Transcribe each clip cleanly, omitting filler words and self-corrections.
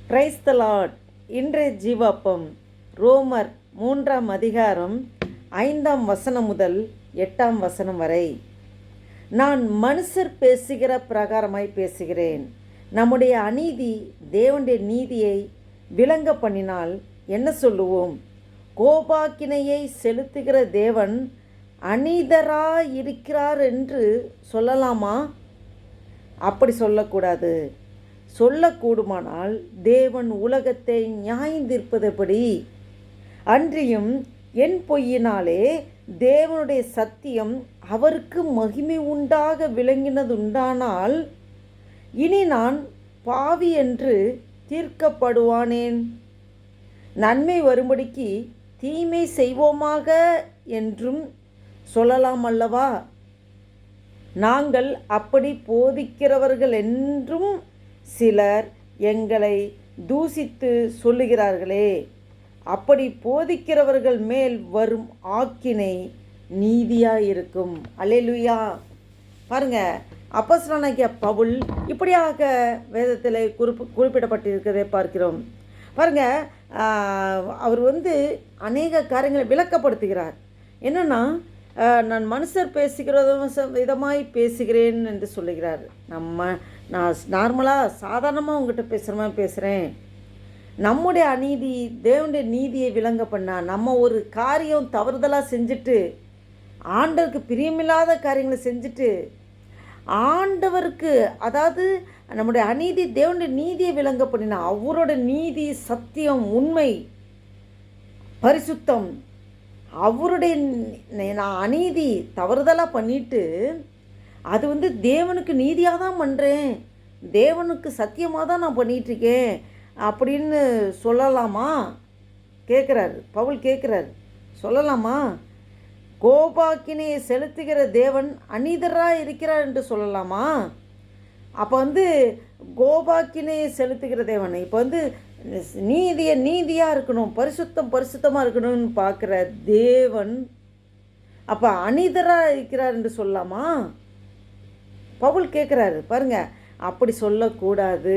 Praise the Lord. இன்றைய ஜீவாப்பம் ரோமர் 3ஆம் அதிகாரம் 5ஆம் வசனம் முதல் 8ஆம் வசனம் வரை. நான் மனுஷர் பேசுகிற பிரகாரமாய் பேசுகிறேன். நம்முடைய அநீதி தேவனுடைய நீதியை விளங்க பண்ணினால் என்ன சொல்லுவோம்? கோபாக்கினையை செலுத்துகிற தேவன் அநீதராயிருக்கிறார் என்று சொல்லலாமா? அப்படி சொல்லக்கூடாது. சொல்லக்கூடுமானால் தேவன் உலகத்தை நியாயந்தீர்ப்பதுபடி, அன்றியும் என் பொய்யினாலே தேவனுடைய சத்தியம் அவருக்கு மகிமை உண்டாக விளங்கினதுண்டானால் இனி நான் பாவி என்று தீர்க்கப்படுவானேன்? நன்மை வரும்படிக்கு தீமை செய்வோமாக என்றும் சொல்லலாம் அல்லவா? நாங்கள் அப்படி போதிக்கிறவர்கள் என்றும் சிலர் எங்களை தூசித்து சொல்லுகிறார்களே. அப்படி போதிக்கிறவர்கள் மேல் வரும் ஆக்கினை நீதியாயிருக்கும். அல்லேலூயா. பாருங்க, அப்போஸ்தலனாகிய பவுல் இப்படியாக வேதத்தில் குறிப்பிடப்பட்டிருக்கிறதை பார்க்கிறோம். பாருங்க, அவர் அநேக காரியங்களை விளக்கப்படுத்துகிறார். என்னென்னா, நான் மனுஷர் பேசுகிறத விதமாய் பேசுகிறேன் என்று சொல்லுகிறார். நான் நார்மலாக சாதாரணமாக உங்கள்கிட்ட பேசுகிற மாதிரி பேசுகிறேன். நம்முடைய அநீதி தேவனுடைய நீதியை விளங்க பண்ணால், நம்ம ஒரு காரியம் தவறுதலாக செஞ்சுட்டு ஆண்டவருக்கு பிரியமில்லாத காரியங்களை செஞ்சுட்டு ஆண்டவருக்கு, அதாவது நம்முடைய அநீதி தேவனுடைய நீதியை விளங்க பண்ணினா, அவரோட நீதி சத்தியம் உண்மை பரிசுத்தம், அவருடைய நான் அநீதி தவறுதலாக பண்ணிட்டு அது தேவனுக்கு நீதியாக தான் பண்ணுறேன், தேவனுக்கு சத்தியமாக தான் நான் பண்ணிகிட்ருக்கேன் அப்படின்னு சொல்லலாமா? கேட்குறாரு பவுல். கேட்குறாரு, சொல்லலாமா? கோபாக்கினையை செலுத்துகிற தேவன் அநீதராக இருக்கிறார் என்று சொல்லலாமா? அப்போ கோபாக்கினையை செலுத்துகிற தேவன் இப்போ நீதியாக இருக்கணும், பரிசுத்தமாக இருக்கணும்னு பார்க்குற தேவன் அப்போ அநீதராக இருக்கிறார் என்று சொல்லலாமா? பவுல் கேட்குறாரு. பாருங்க, அப்படி சொல்லக்கூடாது.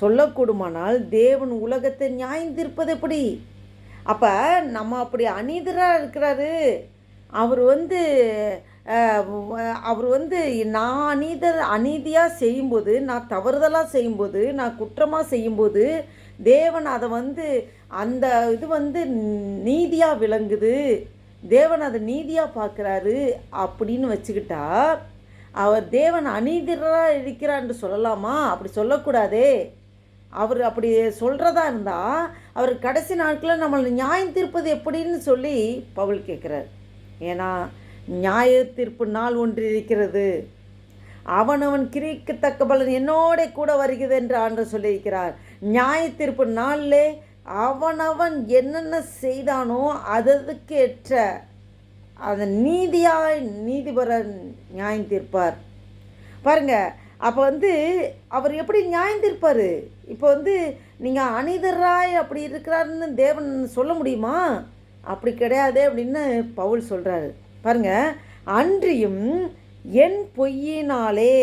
சொல்லக்கூடுமானால் தேவன் உலகத்தை நியாயந்தீர்ப்பது எப்படி? அப்போ நம்ம அப்படி அநீதராக இருக்கிறாரு. அவர் நான் அநீதியாக செய்யும்போது, நான் தவறுதலாக செய்யும்போது, நான் குற்றமாக செய்யும்போது தேவன் அதை அந்த இது நீதியாக விளங்குது, தேவன் அதை நீதியாக பார்க்குறாரு அப்படின்னு வச்சுக்கிட்டா அவர் தேவன் அநீதியாக இருக்கிறான்னு சொல்லலாமா? அப்படி சொல்லக்கூடாதே. அவர் அப்படி சொல்கிறதா இருந்தால் அவர் கடைசி நாட்களில் நம்மளை நியாயம் தீர்ப்பது எப்படின்னு சொல்லி பவுல் கேட்குறார். ஏன்னா நியாய தீர்ப்பு நாள் ஒன்று இருக்கிறது, அவனவன் கிரிக்கு தக்க பலன் என்னோட கூட வருகிறது என்று ஆண்டவர் சொல்லியிருக்கிறார். நியாய தீர்ப்பு நாளில் அவனவன் என்னென்ன செய்தானோ அதற்கு ஏற்ற அதை நீதியாய் நீதிபரன் நியாயம் தீர்ப்பார். பாருங்க, அப்போ அவர் எப்படி நியாயம் தீர்ப்பார்? இப்போ நீங்கள் அநீதராய் அப்படி இருக்கிறாருன்னு தேவன் சொல்ல முடியுமா? அப்படி கிடையாதே அப்படின்னு பவுல் சொல்கிறாரு. பாருங்க, அன்றியும் என் பொய்யினாலே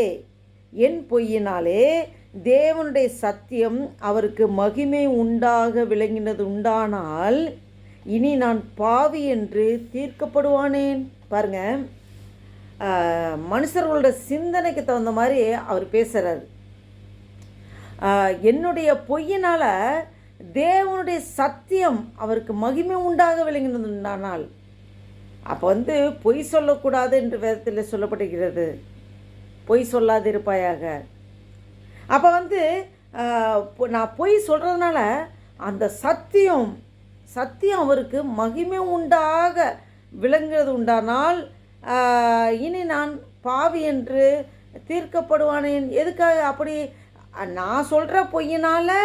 தேவனுடைய சத்தியம் அவருக்கு மகிமை உண்டாக விளங்கினது உண்டானால் இனி நான் பாவி என்று தீர்க்கப்படுவானேன். பாருங்க, மனுஷர்களோட சிந்தனைக்கு தகுந்த மாதிரி அவர் பேசுகிறார். என்னுடைய பொய்யினால் தேவனுடைய சத்தியம் அவருக்கு மகிமை உண்டாக விளங்கினது உண்டானால், அப்போ பொய் சொல்லக்கூடாது என்று வேதத்தில் சொல்லப்படுகிறது. பொய் சொல்லாதிருப்பாயாக. அப்போ நான் பொய் சொல்கிறதுனால அந்த சத்தியம் அவருக்கு மகிமை உண்டாக விளங்குறது உண்டானால் இனி நான் பாவி என்று தீர்க்கப்படுவானேன். எதுக்காக அப்படி? நான் சொல்கிற பொய்யினால்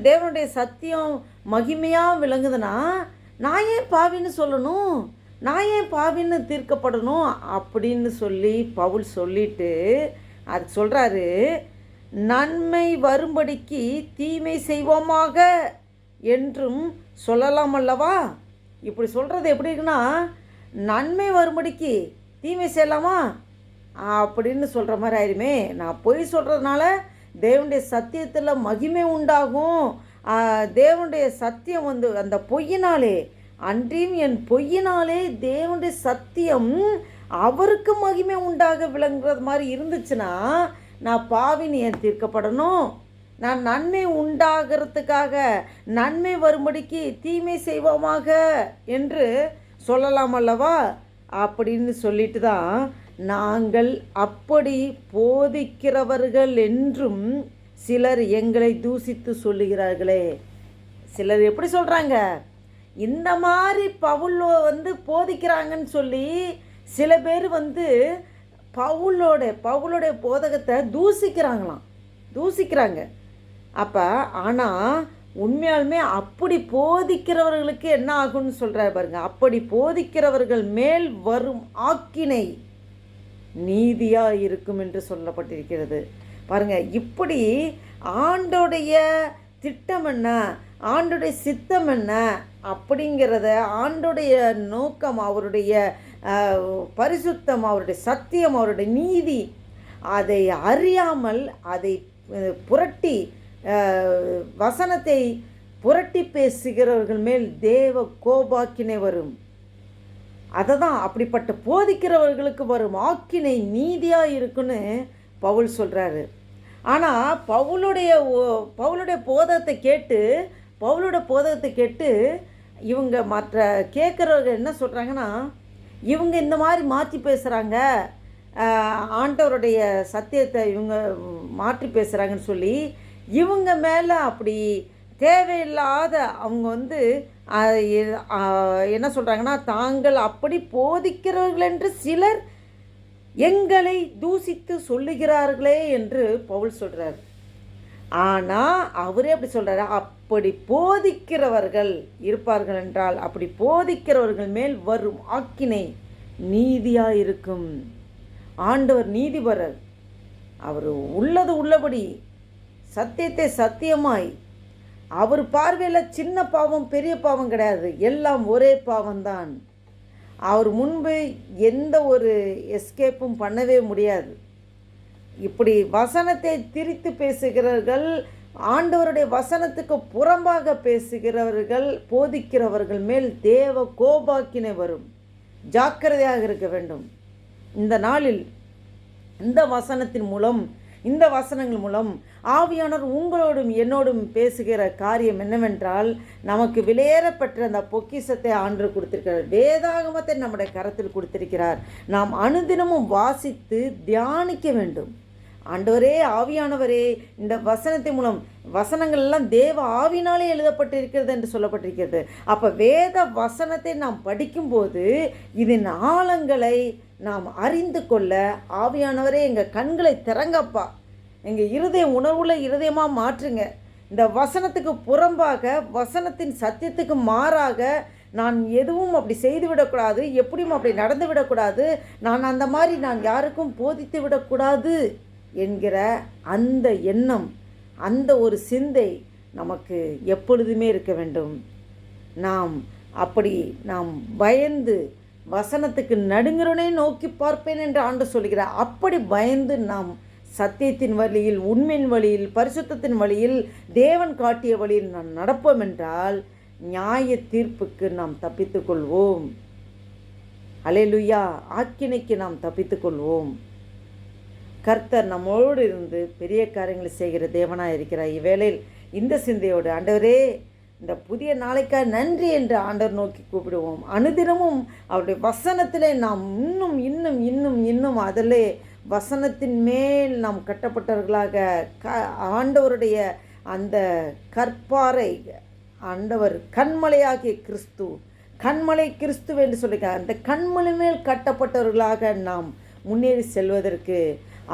தேவனுடைய சத்தியம் மகிமையாக விளங்குதுன்னா நான் ஏன் பாவின்னு சொல்லணும்? நான் ஏன் பாவின்னு தீர்க்கப்படணும்? அப்படின்னு சொல்லி பவுல் சொல்லிட்டு அது சொல்கிறாரு, நன்மை வரும்படிக்கு தீமை செய்வோமாக என்றும் சொல்லலாம் அல்லவா? இப்படி சொல்கிறது எப்படி இருக்குன்னா, நன்மை வரும்படிக்கு தீமை செய்யலாமா அப்படின்னு சொல்கிற மாதிரி ஆயிருமே. நான் பொய் சொல்கிறதுனால தேவனுடைய சத்தியத்தில் மகிமை உண்டாகும். தேவனுடைய சத்தியம் வந்து அந்த பொய்யினாலே, அன்றியும் என் பொய்யினாலே தேவனுடைய சத்தியம் அவருக்கு மகிமை உண்டாக விளங்குறது மாதிரி இருந்துச்சுன்னா, நான் பாவின்னு ஏன் தீர்க்கப்படணும்? நான் நன்மை உண்டாகிறதுக்காக, நன்மை வரும்படிக்கு தீமை செய்வோமாக என்று சொல்லலாம் அல்லவா? அப்படின்னு சொல்லிட்டு தான், நாங்கள் அப்படி போதிக்கிறவர்கள் என்றும் சிலர் எங்களை தூசித்து சொல்லுகிறார்களே. சிலர் எப்படி சொல்கிறாங்க? இந்த மாதிரி பவுல் வந்து போதிக்கிறாங்கன்னு சொல்லி சில பேர் வந்து பவுலோடைய போதகத்தை தூசிக்கிறாங்க. அப்போ ஆனால் உண்மையாலுமே அப்படி போதிக்கிறவர்களுக்கு என்ன ஆகும்னு சொல்கிறார் பாருங்க. அப்படி போதிக்கிறவர்கள் மேல் வரும் ஆக்கினை நீதியாக இருக்கும் என்று சொல்லப்பட்டிருக்கிறது. பாருங்க, இப்படி ஆண்டோடைய திட்டம் என்ன, ஆண்டோடைய சித்தம் என்ன அப்படிங்கிறத, ஆண்டோடைய நோக்கம், அவருடைய பரிசுத்தம், அவருடைய சத்தியம், அவருடைய நீதி, அதை அறியாமல் அதை புரட்டி வசனத்தை புரட்டி பேசுகிறவர்கள் மேல் தேவ கோபாக்கினை வரும். அதை தான் அப்படிப்பட்ட போதிக்கிறவர்களுக்கு வரும் ஆக்கினை நீதியாக இருக்குன்னு பவுல் சொல்கிறாரு. ஆனால் பவுலுடைய போதகத்தை கேட்டு இவங்க மற்ற கேட்குறவர்கள் என்ன சொல்கிறாங்கன்னா, இவங்க இந்த மாதிரி மாற்றி பேசுகிறாங்க, ஆண்டவருடைய சத்தியத்தை இவங்க மாற்றி பேசுகிறாங்கன்னு சொல்லி இவங்க மேலே அப்படி தேவையில்லாத அவங்க வந்து என்ன சொல்கிறாங்கன்னா, தாங்கள் அப்படி போதிக்கிறவர்கள் என்று சிலர் எங்களை தூசித்து சொல்லுகிறார்களே என்று பவுல் சொல்கிறார். ஆனால் அவரே அப்படி சொல்கிறாரு, அப்படி போதிக்கிறவர்கள் இருப்பார்கள் என்றால் அப்படி போதிக்கிறவர்கள் மேல் வரும் ஆக்கினை நீதியாக இருக்கும். ஆண்டவர் நீதிபரர். அவர் உள்ளது உள்ளபடி, சத்தியத்தை சத்தியமாய், அவர் பார்வையில் சின்ன பாவம் பெரிய பாவம் கிடையாது, எல்லாம் ஒரே பாவம்தான். அவர் முன்பு எந்த ஒரு எஸ்கேப்பும் பண்ணவே முடியாது. இப்படி வசனத்தை திரித்து பேசுகிறவர்கள், ஆண்டவருடைய வசனத்துக்கு புறம்பாக பேசுகிறவர்கள், போதிக்கிறவர்கள் மேல் தேவ கோபாக்கினை வரும். ஜாக்கிரதையாக இருக்க வேண்டும். இந்த நாளில் இந்த வசனங்கள் மூலம் ஆவியானவர் உங்களோடும் என்னோடும் பேசுகிற காரியம் என்னவென்றால், நமக்கு விலையேறப்பட்ட அந்த பொக்கிஷத்தை ஆண்டவர் கொடுத்திருக்கிறார். வேதாகமத்தை நம்முடைய கரத்தில் கொடுத்திருக்கிறார். நாம் அனுதினமும் வாசித்து தியானிக்க வேண்டும். ஆண்டவரே, ஆவியானவரே, இந்த வசனத்தின் மூலம், வசனங்கள் எல்லாம் தேவ ஆவினாலே எழுதப்பட்டிருக்கிறது என்று சொல்லப்பட்டிருக்கிறது. அப்போ வேத வசனத்தை நாம் படிக்கும்போது இதன் ஆழங்களை நாம் அறிந்து கொள்ள ஆவியானவரே எங்கள் கண்களை திறங்கப்பா, எங்கள் இருதயம் உணர்வுள்ள இருதயமாக மாற்றுங்க. இந்த வசனத்துக்கு புறம்பாக, வசனத்தின் சத்தியத்துக்கு மாறாக நான் எதுவும் அப்படி செய்து விடக்கூடாது, எப்படியும் அப்படி நடந்து விடக்கூடாது, அந்த மாதிரி நான் யாருக்கும் போதித்து விடக்கூடாது என்கிற அந்த எண்ணம், அந்த ஒரு சிந்தை நமக்கு எப்பொழுதுமே இருக்க வேண்டும். நாம் பயந்து வசனத்துக்கு நடுங்கிறவனே நோக்கி பார்ப்பேன் என்று ஆண்டவர் சொல்கிறார். அப்படி பயந்து நாம் சத்தியத்தின் வழியில், உண்மையின் வழியில், பரிசுத்தத்தின் வழியில், தேவன் காட்டிய வழியில் நாம் நடப்போம் என்றால் நியாய தீர்ப்புக்கு நாம் தப்பித்துக்கொள்வோம். அல்லேலூயா. ஆக்கினைக்கு நாம் தப்பித்துக்கொள்வோம். கர்த்தர் நம்மோடு இருந்து பெரிய காரியங்களை செய்கிற தேவனாக இருக்கிறார். இவ்வேளையில் இந்த சிந்தையோடு, ஆண்டவரே, இந்த புதிய நாளைக்காக நன்றி என்று ஆண்டவர் நோக்கி கூப்பிடுவோம். அனுதினமும் அவருடைய வசனத்திலே நாம் இன்னும் இன்னும் இன்னும் இன்னும் அதிலே வசனத்தின் மேல் நாம் கட்டப்பட்டவர்களாக, ஆண்டவருடைய அந்த கற்பாறை, ஆண்டவர் கண்மலையாகிய கிறிஸ்து, கண்மலை கிறிஸ்து என்று சொல்லியிருக்கார். அந்த கண்மலை மேல் கட்டப்பட்டவர்களாக நாம் முன்னேறி செல்வதற்கு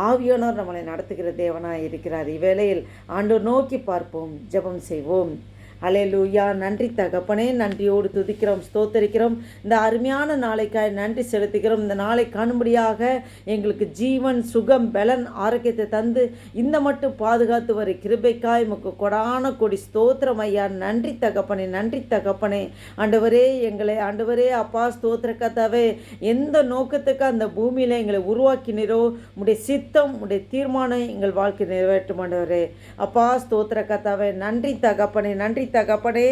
ஆவியானவர் நம்மளை நடத்துகிற தேவனாக இருக்கிறார். இவ்வேளையில் ஆண்டவர் நோக்கி பார்ப்போம், ஜெபம் செய்வோம். அல்லேலூயா. நன்றி தகப்பனே, நன்றியோடு துதிக்கிறோம், ஸ்தோத்தரிக்கிறோம். இந்த அருமையான நாளைக்காய் நன்றி செலுத்துகிறோம். இந்த நாளை காணும்படியாக எங்களுக்கு ஜீவன், சுகம், பலன், ஆரோக்கியத்தை தந்து இந்த மட்டும் பாதுகாத்து வரை கிருபைக்காய் உமக்கு கொடான கொடி ஸ்தோத்திரம் ஐயா. நன்றி தகப்பனே, நன்றி தகப்பனே. ஆண்டவரே, எங்களை ஆண்டவரே அப்பா ஸ்தோத்திர கர்த்தாவே, எந்த நோக்கத்துக்கு அந்த பூமியில் எங்களை உருவாக்கினீரோ உடைய சித்தம், உடைய தீர்மானம் எங்கள் வாழ்க்கை நிறைவேற்றும் ஆண்டவரே. அப்பா ஸ்தோத்திர கர்த்தாவே, நன்றி தகப்பனே, நன்றி தகப்பனே.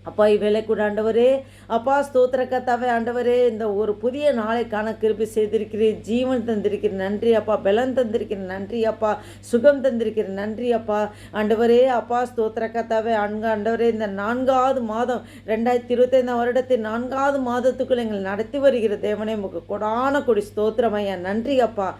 அப்பா இவ்வேளை கூட ஆண்டவரே, அப்பா ஸ்தோத்திர கர்த்தாவே ஆண்டவரே, இந்த ஒரு புதிய நாளை காண கிருபை செய்திருக்கிறீர். ஜீவன் தந்திருக்கிற நன்றி அப்பா, பலன் தந்திருக்கிற நன்றி அப்பா, சுகம் தந்திருக்கிற நன்றி அப்பா. ஆண்டவரே அப்பா ஸ்தோத்திர கர்த்தாவே, ஆண்டவரே, இந்த 4வது மாதம் 2025 வருடத்தின் 4வது மாதத்துக்குள் எங்களை நடத்தி வருகிற தேவனே உமக்கு கொடான கொடி ஸ்தோத்திரம் ஐயா. நன்றி அப்பா.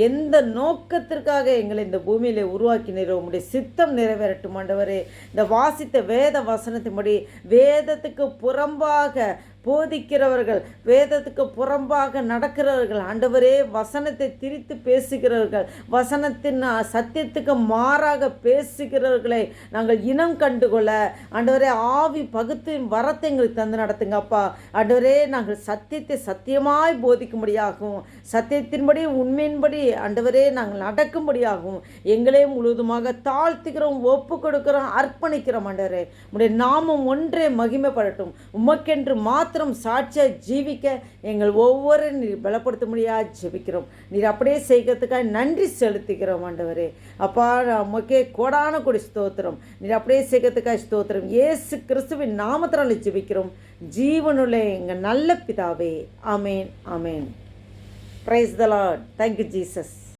எந்த நோக்கத்திற்காக எங்களை இந்த பூமியில் உருவாக்கினீரோ உம்முடைய சித்தம் நிறைவேறட்டும் ஆண்டவரே. இந்த வாசித்த வேத வசனத்தின்படி வேதத்துக்கு புறம்பாக போதிக்கிறவர்கள், வேதத்துக்கு புறம்பாக நடக்கிறவர்கள், ஆண்டவரே வசனத்தை திரித்து பேசுகிறவர்கள், வசனத்தின் சத்தியத்துக்கு மாறாக பேசுகிறவர்களை நாங்கள் இனம் கண்டுகொள்ள ஆண்டவரே ஆவி பகுத்து வரத்தை எங்களுக்கு தந்து நடத்துங்க அப்பா. ஆண்டவரே, நாங்கள் சத்தியத்தை சத்தியமாய் போதிக்கும்படியாகவும் சத்தியத்தின்படி உண்மையின்படி ஆண்டவரே நாங்கள் நடக்கும்படியாகவும் எங்களே முழுவதுமாக தாழ்த்துக்கிறோம், ஒப்பு கொடுக்கிறோம், அர்ப்பணிக்கிறோம் ஆண்டவரே. உடைய நாமம் ஒன்றே மகிமைப்படட்டும். உமக்கென்று மாத்திரம் சாட்சியாக ஜீவிக்க எங்கள் ஒவ்வொரு நீர் பலப்படுத்த முடியாது ஜெபிக்கிறோம். நீர் அப்படியே செய்கிறதுக்காக நன்றி செலுத்திக்கிறோம் ஆண்டவரே. அப்பா உமக்கே கோடான கொடி ஸ்தோத்திரம். நீர் அப்படியே செய்கிறதுக்காக ஸ்தோத்திரம். இயேசு கிறிஸ்துவின் நாமத்தினால ஜெபிக்கிறோம் ஜீவனுள்ள எங்கள் நல்ல பிதாவே. ஆமேன், ஆமேன். Praise the lord. Thank you Jesus.